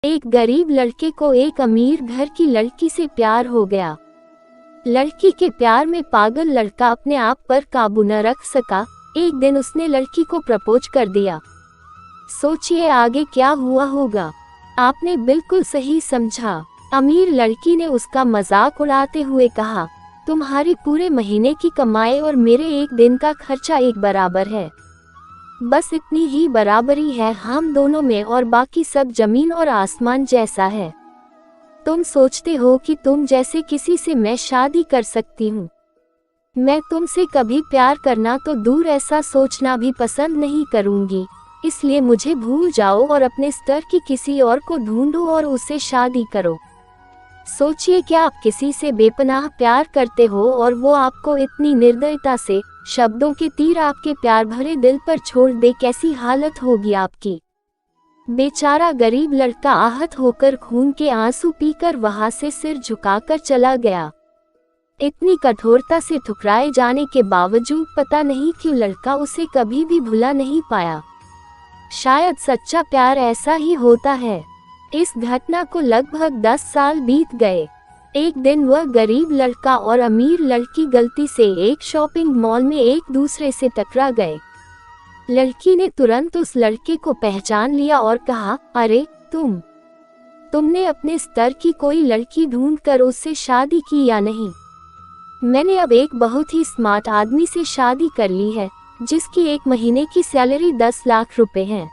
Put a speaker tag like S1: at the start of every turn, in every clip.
S1: एक गरीब लड़के को एक अमीर घर की लड़की से प्यार हो गया। लड़की के प्यार में पागल लड़का अपने आप पर काबू न रख सका। एक दिन उसने लड़की को प्रपोज कर दिया। सोचिए आगे क्या हुआ होगा। आपने बिल्कुल सही समझा। अमीर लड़की ने उसका मजाक उड़ाते हुए कहा, तुम्हारी पूरे महीने की कमाई और मेरे एक दिन का खर्चा एक बराबर है। बस इतनी ही बराबरी है हम दोनों में और बाकी सब जमीन और आसमान जैसा है। तुम सोचते हो कि तुम जैसे किसी से मैं शादी कर सकती हूँ। मैं तुमसे कभी प्यार करना तो दूर ऐसा सोचना भी पसंद नहीं करूँगी। इसलिए मुझे भूल जाओ और अपने स्तर की किसी और को ढूंढो और उससे शादी करो। सोचिए क्या आप किसी से बेपनाह प्यार करते हो और वो आपको इतनी निर्दयता से शब्दों के तीर आपके प्यार भरे दिल पर छोड़ दे, कैसी हालत होगी आपकी। बेचारा गरीब लड़का आहत होकर खून के आंसू पीकर वहां से सिर झुकाकर चला गया। इतनी कठोरता से ठुकराए जाने के बावजूद पता नहीं क्यों लड़का उसे कभी भी भुला नहीं पाया। शायद सच्चा प्यार ऐसा ही होता है। इस घटना को लगभग 10 साल बीत गए। एक दिन वह गरीब लड़का और अमीर लड़की गलती से एक शॉपिंग मॉल में एक दूसरे से टकरा गए। लड़की ने तुरंत उस लड़के को पहचान लिया और कहा, अरे तुमने अपने स्तर की कोई लड़की ढूंढकर उससे शादी की या नहीं? मैंने अब एक बहुत ही स्मार्ट आदमी से शादी कर ली है जिसकी एक महीने की सैलरी 10 लाख रुपए है।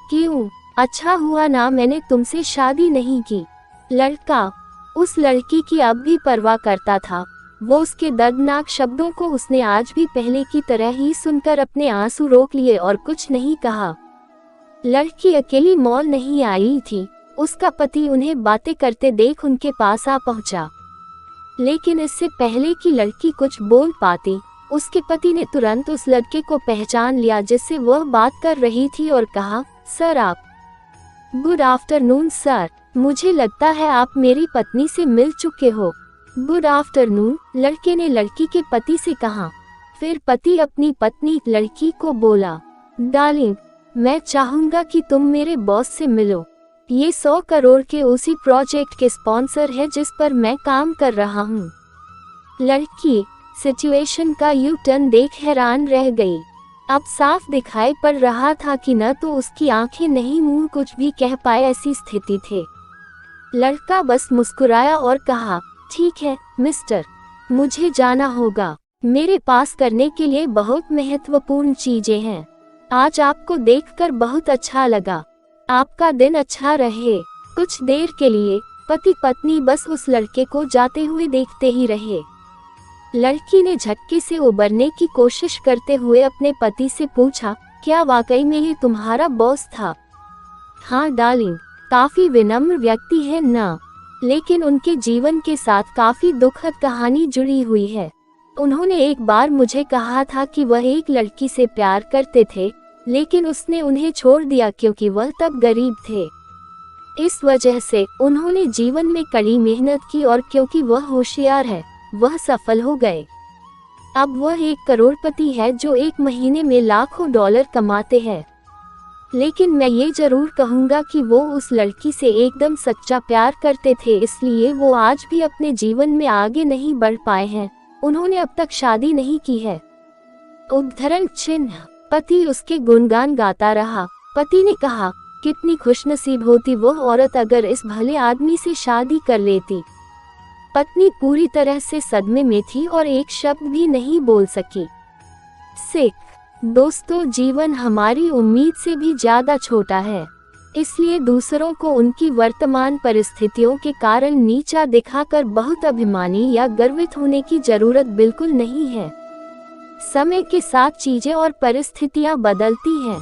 S1: क्यों? अच्छा हुआ ना मैंने तुमसे शादी नहीं की। लड़का उस लड़की की अब भी परवाह करता था। वो उसके दर्दनाक शब्दों को उसने आज भी पहले की तरह ही सुनकर अपने आंसू रोक लिए और कुछ नहीं कहा। लड़की अकेली मॉल नहीं आई थी। उसका पति उन्हें बातें करते देख उनके पास आ पहुंचा। लेकिन इससे पहले कि लड़की कुछ बोल पाती, उसके पति ने तुरंत उस लड़के को पहचान लिया जिससे वह बात कर रही थी और कहा, सर आप। गुड आफ्टरनून सर, मुझे लगता है आप मेरी पत्नी से मिल चुके हो। गुड आफ्टरनून, लड़के ने लड़की के पति से कहा। फिर पति अपनी पत्नी लड़की को बोला, डार्लिंग मैं चाहूंगा कि तुम मेरे बॉस से मिलो। ये 100 करोड़ के उसी प्रोजेक्ट के स्पॉन्सर है जिस पर मैं काम कर रहा हूँ। लड़की सिचुएशन का यू टर्न देख हैरान रह गई। अब साफ दिखाई पड़ रहा था कि न तो उसकी आंखें नहीं मुंह कुछ भी कह पाए ऐसी स्थिति थी। लड़का बस मुस्कुराया और कहा, ठीक है मिस्टर, मुझे जाना होगा। मेरे पास करने के लिए बहुत महत्वपूर्ण चीजें हैं। आज आपको देखकर बहुत अच्छा लगा। आपका दिन अच्छा रहे। कुछ देर के लिए पति पत्नी बस उस लड़के को जाते हुए देखते ही रहे। लड़की ने झटके से उबरने की कोशिश करते हुए अपने पति से पूछा, क्या वाकई में ये तुम्हारा बॉस था? हाँ डार्लिंग, काफी विनम्र व्यक्ति है ना, लेकिन उनके जीवन के साथ काफी दुखद कहानी जुड़ी हुई है। उन्होंने एक बार मुझे कहा था कि वह एक लड़की से प्यार करते थे, लेकिन उसने उन्हें छोड़ दिया क्योंकि वह तब गरीब थे। इस वजह से उन्होंने जीवन में कड़ी मेहनत की और क्योंकि वह होशियार है वह सफल हो गए। अब वह एक करोड़पति है जो एक महीने में लाखों डॉलर कमाते हैं। लेकिन मैं ये जरूर कहूँगा कि वो उस लड़की से एकदम सच्चा प्यार करते थे, इसलिए वो आज भी अपने जीवन में आगे नहीं बढ़ पाए हैं। उन्होंने अब तक शादी नहीं की है। उद्धरण चिन्ह। पति उसके गुणगान गाता रहा। पति ने कहा, कितनी खुशनसीब होती वो औरत अगर इस भले आदमी से शादी कर लेती। पत्नी पूरी तरह से सदमे में थी और एक शब्द भी नहीं बोल सकी। सिख दोस्तों, जीवन हमारी उम्मीद से भी ज्यादा छोटा है, इसलिए दूसरों को उनकी वर्तमान परिस्थितियों के कारण नीचा दिखाकर बहुत अभिमानी या गर्वित होने की जरूरत बिल्कुल नहीं है। समय के साथ चीजें और परिस्थितियां बदलती हैं।